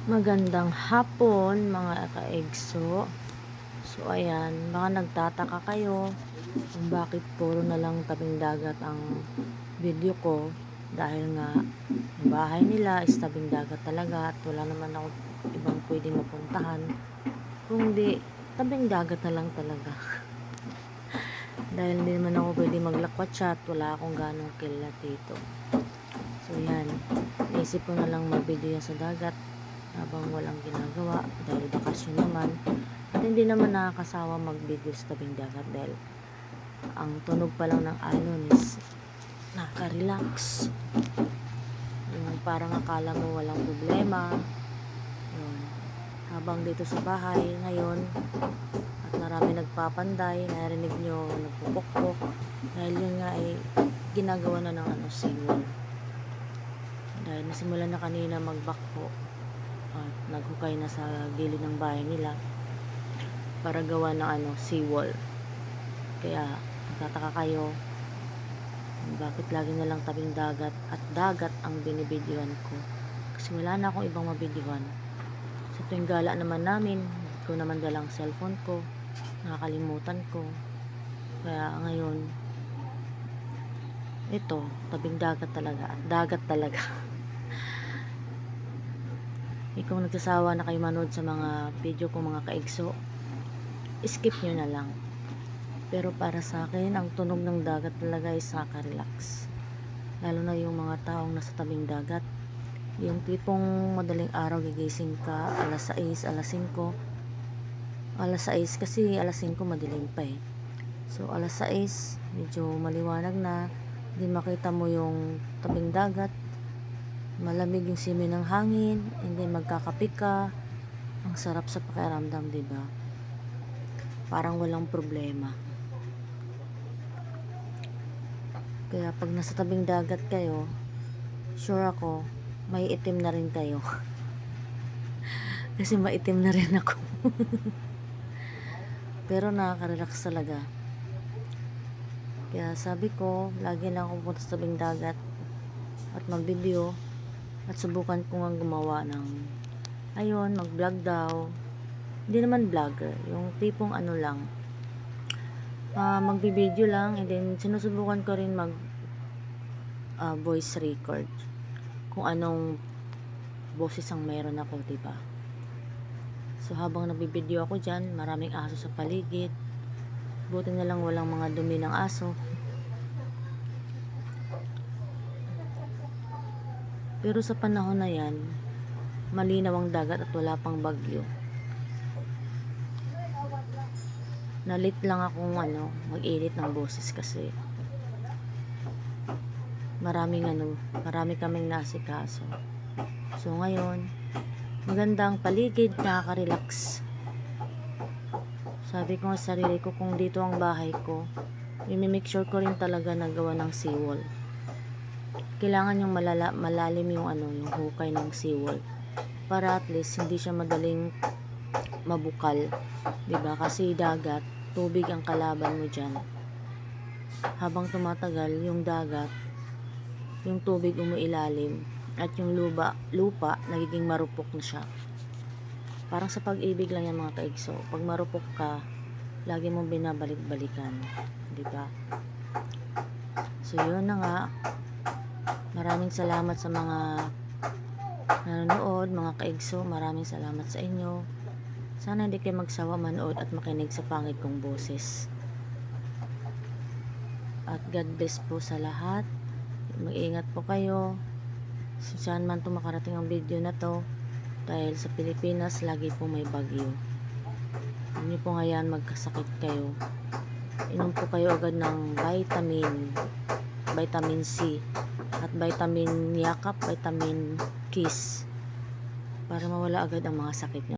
Magandang hapon mga ka-EGSO. So ayan, baka nagtataka kayo kung bakit puro na lang tabing dagat ang video ko, dahil nga yung bahay nila is tabing dagat talaga at wala naman ako ibang pwedeng mapuntahan kundi tabing dagat na lang talaga. Dahil hindi naman ako pwedeng maglakwatsa at wala akong ganong kilat dito. So yan, naisip ko na lang mag-video yan sa dagat habang walang ginagawa dahil bakasyon naman, at hindi naman nakakasawa mag-video sa tabing dagat dahil ang tunog pa lang ng alon is nakaka-relax. Yung parang akala mo walang problema yun. Habang dito sa bahay ngayon at marami nagpapanday, narinig nyo nagpupukpok dahil yun nga ay ginagawa na ng seawall. Dahil nasimulan na kanina magbakho at naghukay na sa gilid ng bahay nila para gawa ng seawall. Kaya nagtataka kayo bakit lagi na lang tabing dagat at dagat ang binibidyohan ko, kasi wala na akong ibang mabidyohan. Sa tuwing gala naman namin, hindi ko naman dalang cellphone ko, nakakalimutan ko. Kaya ngayon ito, tabing dagat talaga at dagat talaga. Kung nagsasawa na kayo manood sa mga video ko mga ka-EGSO, skip nyo na lang. Pero para sa akin, ang tunog ng dagat talaga ay nakaka-relax. Lalo na yung mga taong nasa tabing dagat. Yung tipong madaling araw gigising ka, alas 6, alas 5. Alas 6 kasi alas 5 madilim pa eh. So alas 6, medyo maliwanag na, hindi makita mo yung tabing dagat. Malamig yung simoy ng hangin, and then magkakape ka. Ang sarap sa pakiramdam, diba? Parang walang problema. Kaya pag nasa tabing dagat kayo, sure ako may itim na rin kayo. Kasi maitim na rin ako. Pero nakaka-relax talaga. Kaya sabi ko, lagi lang ako pupunta sa tabing dagat at mag-video. At subukan ko nga gumawa ng mag-vlog daw. Hindi naman vlogger, yung tipong lang, magbi-video lang, and then sinusubukan ko rin mag voice record kung anong boses ang meron ako, diba? So habang nagbibideo ako dyan, maraming aso sa paligid. Buti na lang walang mga dumi ng aso. Pero sa panahon na yan, malinaw ang dagat at wala pang bagyo. Nalit lang akong mag-edit ng boses kasi marami kaming nasikaso. So ngayon, magandang paligid, nakaka-relax. Sabi ko sa sarili ko, kung dito ang bahay ko, i-make sure ko rin talaga na gawa ng seawall. Kailangan yung malalim yung yung hukay ng seawall para at least hindi siya madaling mabukal, diba? Kasi dagat, tubig ang kalaban mo dyan. Habang tumatagal yung dagat, yung tubig umuilalim at yung lupa nagiging marupok na siya. Parang sa pag-ibig lang yan mga ka-EGSO. Pag marupok ka, lagi mong binabalik-balikan, diba? So yun na nga. Maraming salamat sa mga nanonood, mga ka-EGSO. Maraming salamat sa inyo. Sana hindi kayo magsawa manood at makinig sa pangit kong boses. At God bless po sa lahat. Mag-ingat po kayo. Saan man makarating ang video na to, dahil sa Pilipinas lagi po may bagyo. Hindi po ngayon magkasakit kayo. Inom po kayo agad ng vitamin C at vitamin yakap, vitamin kiss para mawala agad ang mga sakit nyo.